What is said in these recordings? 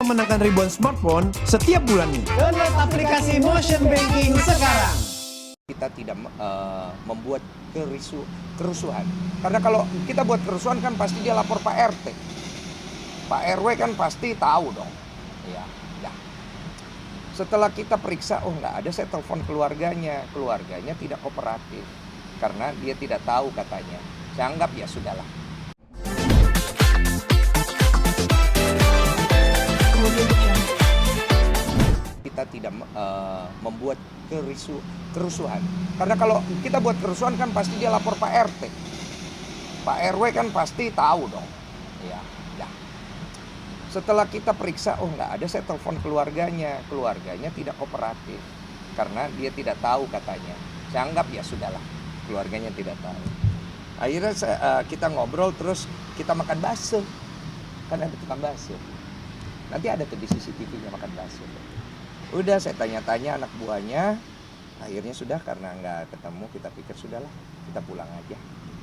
Memenangkan ribuan smartphone setiap bulannya. Download aplikasi Motion Banking sekarang. Kita tidak membuat kerusuhan. Karena kalau kita buat kerusuhan kan pasti dia lapor Pak RT. Pak RW kan pasti tahu dong. Ya. Setelah kita periksa, oh nggak ada, saya telepon keluarganya. Keluarganya tidak kooperatif. Karena dia tidak tahu katanya. Saya anggap ya sudahlah. Kita tidak membuat kerusuhan. Karena kalau kita buat kerusuhan kan pasti dia lapor Pak RT. Pak RW kan pasti tahu dong. Ya. Setelah kita periksa, oh nggak ada, saya telepon keluarganya. Keluarganya tidak kooperatif. Karena dia tidak tahu katanya. Saya anggap ya sudahlah. Keluarganya tidak tahu. Akhirnya kita ngobrol terus kita makan bakso. Kan ada tukang bakso. Nanti ada tuh di CCTV-nya makan bakso. Udah saya tanya-tanya anak buahnya. Akhirnya sudah, karena nggak ketemu kita pikir sudahlah, kita pulang aja.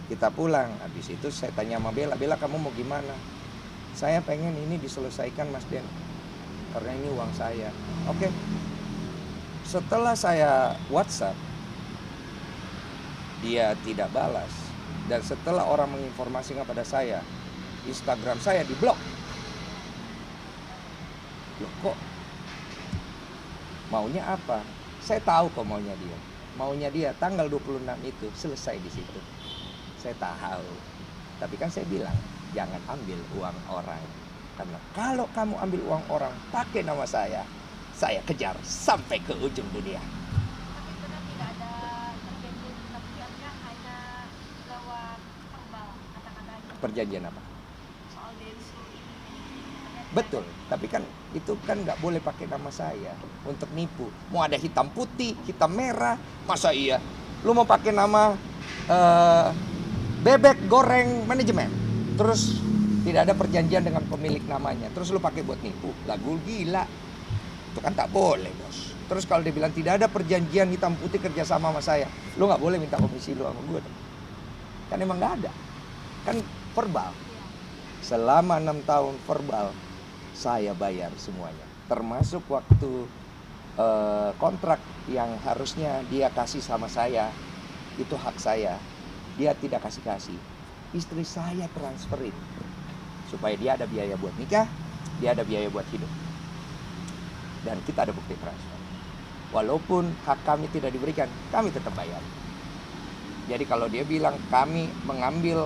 Kita pulang. Habis itu saya tanya sama Bella, Bella kamu mau gimana? Saya pengen ini diselesaikan Mas Den. Karena ini uang saya. Oke. Setelah saya WhatsApp, dia tidak balas. Dan setelah orang menginformasikan pada saya, Instagram saya diblok. Loh kok maunya apa? Saya tahu kok maunya dia. Maunya dia tanggal 26 itu selesai di situ. Saya tahu. Tapi kan saya bilang, jangan ambil uang orang. Karena kalau kamu ambil uang orang pakai nama saya kejar sampai ke ujung dunia. Tapi benar tidak ada perjanjian tapi hanya lewat verbal kata-katanya. Perjanjian apa? Soal densu ini. Betul, tapi kan itu kan nggak boleh pakai nama saya untuk nipu. Mau ada hitam putih, hitam merah, masa iya? Lu mau pakai nama bebek goreng manajemen, terus tidak ada perjanjian dengan pemilik namanya, terus lu pakai buat nipu, lagu gila. Itu kan tak boleh bos. Terus kalau dia bilang tidak ada perjanjian hitam putih kerjasama sama saya, lu nggak boleh minta komisi lu sama gue dong. Kan emang nggak ada, kan verbal. Selama 6 tahun verbal, saya bayar semuanya. Termasuk waktu kontrak yang harusnya dia kasih sama saya, itu hak saya. Dia tidak kasih. Istri saya transferin. Supaya dia ada biaya buat nikah, dia ada biaya buat hidup. Dan kita ada bukti transfer. Walaupun hak kami tidak diberikan, kami tetap bayar. Jadi kalau dia bilang kami mengambil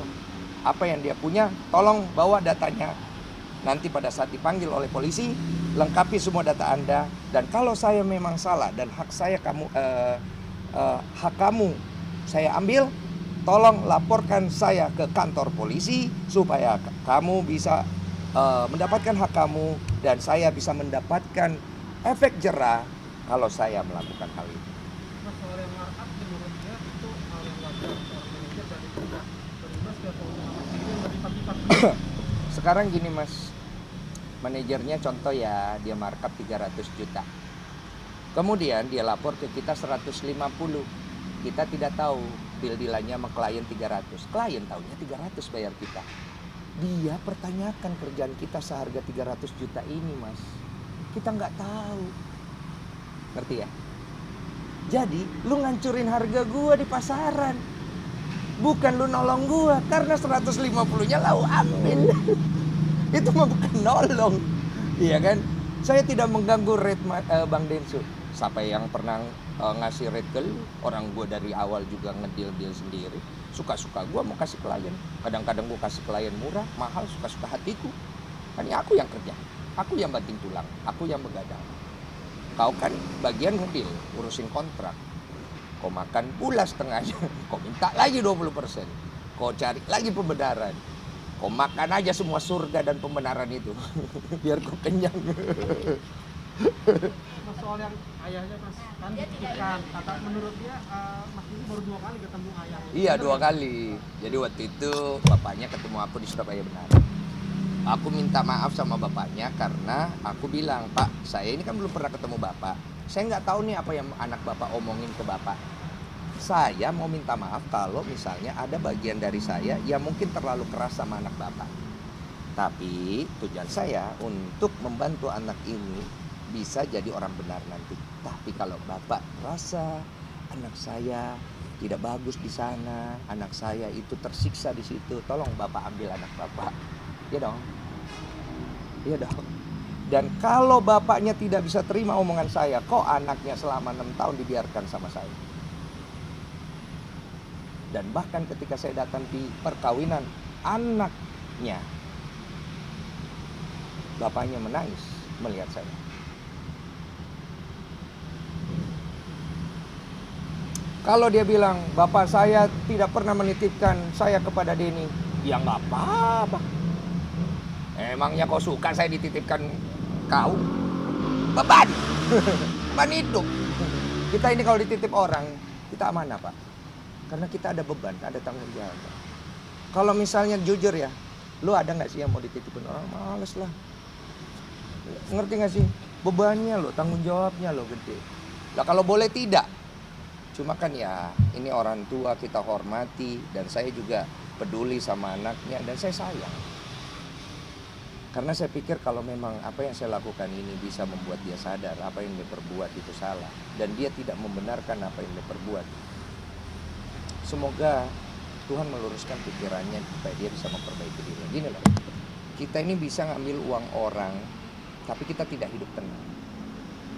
apa yang dia punya, tolong bawa datanya. Nanti pada saat dipanggil oleh polisi, lengkapi semua data Anda. Dan kalau saya memang salah dan hak saya hak kamu saya ambil, tolong laporkan saya ke kantor polisi supaya kamu bisa mendapatkan hak kamu dan saya bisa mendapatkan efek jerah kalau saya melakukan hal itu. Soal yang markup menurut dia itu hal yang wajar seorang manajer dari tidak terlibat ke keuntungan yang lebih pagi-pagi. Sekarang gini Mas, manajernya contoh ya, dia markup 300 juta. Kemudian dia lapor ke kita 150. Kita tidak tahu deal-dealannya sama klien 300. Klien tahunya 300 bayar kita. Dia pertanyakan kerjaan kita seharga 300 juta ini Mas. Kita nggak tahu. Ngerti ya? Jadi lu ngancurin harga gua di pasaran. Bukan lu nolong gua, karena 150-nya lu ambil. Itu mah bukan nolong. Iya kan? Saya tidak mengganggu rate Bang Densu. Siapa yang pernah ngasih rate ke lu? Orang gua dari awal juga ngedeal sendiri. Suka-suka gua mau kasih klien. Kadang-kadang gua kasih klien murah, mahal, suka-suka hatiku. Kan ya aku yang kerja. Aku yang banting tulang, aku yang begadang. Kau kan bagian ngedeal, urusin kontrak. Kau makan pula setengahnya, kau minta lagi 20%. Kau cari lagi pembenaran. Kau makan aja semua surga dan pembenaran itu. Biar kau kenyang. Mas, soal yang ayahnya Mas, kan dibuktikan. Kata menurut dia Mas ini baru 2 kali ketemu ayahnya. Iya 2 kali. Jadi waktu itu bapaknya ketemu aku di Surabaya benar. Aku minta maaf sama bapaknya karena aku bilang, Pak, saya ini kan belum pernah ketemu bapak. Saya nggak tahu nih apa yang anak bapak omongin ke bapak. Saya mau minta maaf kalau misalnya ada bagian dari saya yang mungkin terlalu keras sama anak bapak. Tapi tujuan saya untuk membantu anak ini bisa jadi orang benar nanti. Tapi kalau bapak rasa anak saya tidak bagus di sana, anak saya itu tersiksa di situ, tolong bapak ambil anak bapak. Iya dong. Iya dong. Dan kalau bapaknya tidak bisa terima omongan saya, kok anaknya selama 6 tahun dibiarkan sama saya. Dan bahkan ketika saya datang di perkawinan anaknya, bapaknya menangis melihat saya. Kalau dia bilang, bapak saya tidak pernah menitipkan saya kepada Denny, ya nggak apa-apa. Emangnya kau suka saya dititipkan kau? Beban. Beban hidup. Kita ini kalau dititip orang, kita amanah Pak. Karena kita ada beban, ada tanggung jawab. Kalau misalnya jujur ya, lu ada nggak sih yang mau dititipin orang? Males lah. Ngerti nggak sih? Bebannya lo, tanggung jawabnya lo gede. Lah kalau boleh tidak. Cuma kan ya ini orang tua kita hormati dan saya juga peduli sama anaknya dan saya sayang. Karena saya pikir kalau memang apa yang saya lakukan ini bisa membuat dia sadar apa yang dia perbuat itu salah. Dan dia tidak membenarkan apa yang dia perbuat. Semoga Tuhan meluruskan pikirannya supaya dia bisa memperbaiki diri. Gini loh, kita ini bisa ngambil uang orang tapi kita tidak hidup tenang.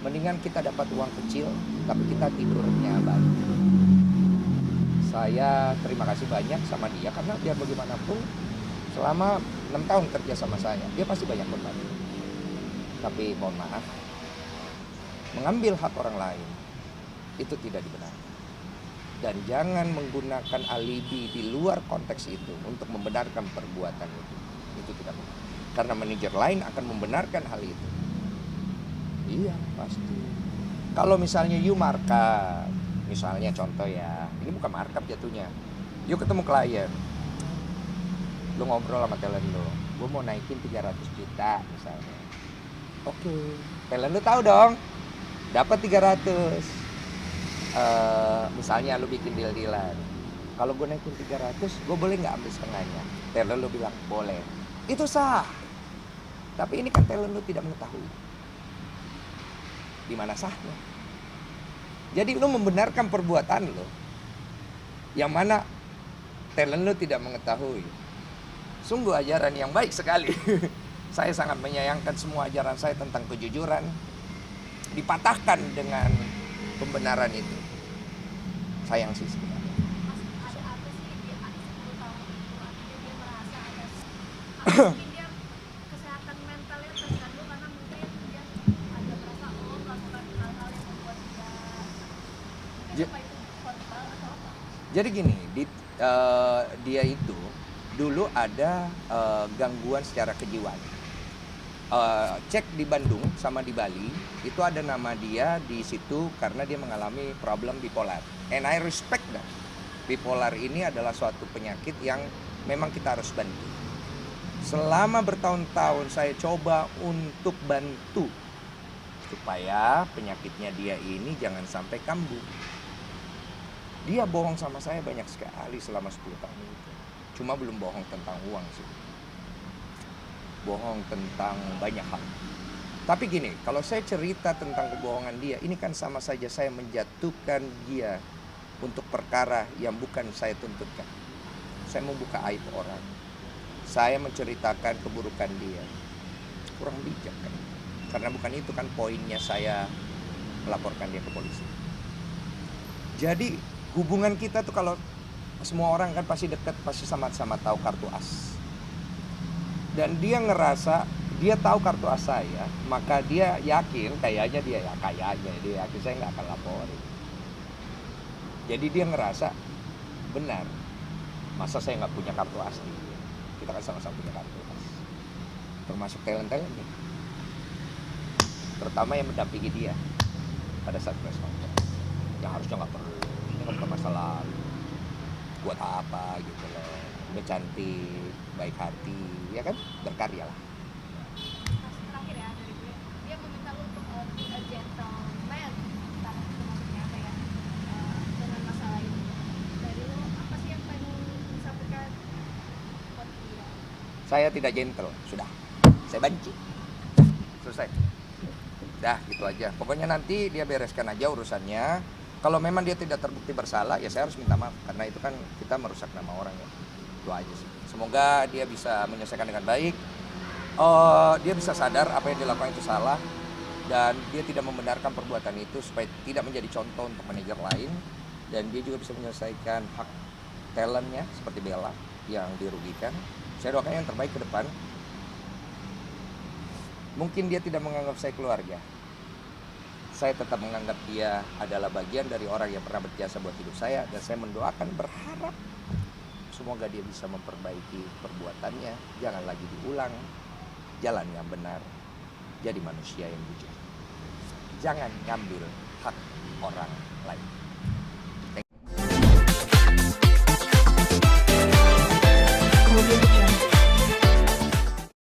Mendingan kita dapat uang kecil tapi kita tidurnya baik. Saya terima kasih banyak sama dia karena biar bagaimanapun selama 6 tahun kerja sama saya, dia pasti banyak berbagi. Tapi mohon maaf, mengambil hak orang lain itu tidak dibenarkan. Dan jangan menggunakan alibi di luar konteks itu untuk membenarkan perbuatan itu. Itu tidak benar. Karena manajer lain akan membenarkan hal itu. Iya, pasti. Kalau misalnya you markup, misalnya contoh ya, ini bukan markup jatuhnya. You ketemu klien, lu ngobrol sama talent lu, gue mau naikin 300 juta misalnya. Oke, talent lu tahu dong, dapat 300. Misalnya lu bikin deal-dealan. Kalau gue naikin 300, gue boleh nggak ambil setengahnya? Talent lu bilang boleh. Itu sah. Tapi ini kan talent lu tidak mengetahui. Di mana sahnya? Jadi lu membenarkan perbuatan lu yang mana talent lu tidak mengetahui. Sungguh ajaran yang baik sekali. Saya sangat menyayangkan semua ajaran saya tentang kejujuran dipatahkan dengan pembenaran itu. Sayang sih sebenarnya. Mas, ada apa sih di 10 tahun itu akhirnya dia merasa ada mungkin dia kesehatan mentalnya terganggu karena mungkin dia ada merasa melakukan hal-hal yang membuat dia mungkin apa itu kontrol atau apa? Jadi gini, dia itu dulu ada gangguan secara kejiwaan. Cek di Bandung sama di Bali itu ada nama dia di situ karena dia mengalami problem bipolar. And I respect that. Bipolar ini adalah suatu penyakit yang memang kita harus bantu. Selama bertahun-tahun saya coba untuk bantu supaya penyakitnya dia ini jangan sampai kambuh. Dia bohong sama saya banyak sekali selama 10 tahun itu. Cuma belum bohong tentang uang sih. Bohong tentang banyak hal. Tapi gini, kalau saya cerita tentang kebohongan dia, ini kan sama saja saya menjatuhkan dia untuk perkara yang bukan saya tuntutkan. Saya membuka aib orang. Saya menceritakan keburukan dia. Kurang bijak kan? Karena bukan itu kan poinnya saya melaporkan dia ke polisi. Jadi hubungan kita tuh kalau semua orang kan pasti dekat, pasti sama-sama tahu kartu as. Dan dia ngerasa dia tahu kartu as saya, maka dia yakin dia yakin saya nggak akan laporin. Jadi dia ngerasa benar, masa saya nggak punya kartu as nih? Kita kan sama-sama punya kartu as, termasuk talent-talent nih, terutama yang mendampingi dia pada saat press conference, yang harusnya nggak perlu, ini kan bukan masalah buat apa gitu loh, udah cantik, baik hati, ya kan, berkarya lah. Terakhir ya dari gue, dia meminta lu untuk be a gentleman, entah itu maksudnya apa ya, dengan masalah ini. Dari lu apa sih yang pengen disampaikan buat dia? Saya tidak gentle, sudah. Saya benci. Selesai. Dah, gitu aja. Pokoknya nanti dia bereskan aja urusannya. Kalau memang dia tidak terbukti bersalah, ya saya harus minta maaf. Karena itu kan kita merusak nama orang ya. Itu aja sih. Semoga dia bisa menyelesaikan dengan baik. Dia bisa sadar apa yang dilakukan itu salah. Dan dia tidak membenarkan perbuatan itu supaya tidak menjadi contoh untuk manajer lain. Dan dia juga bisa menyelesaikan hak talentnya seperti Bella yang dirugikan. Saya doakan yang terbaik ke depan. Mungkin dia tidak menganggap saya keluarga. Saya tetap menganggap dia adalah bagian dari orang yang pernah berjasa buat hidup saya. Dan saya mendoakan, berharap semoga dia bisa memperbaiki perbuatannya. Jangan lagi diulang. Jalan yang benar. Jadi manusia yang jujur. Jangan ngambil hak orang lain.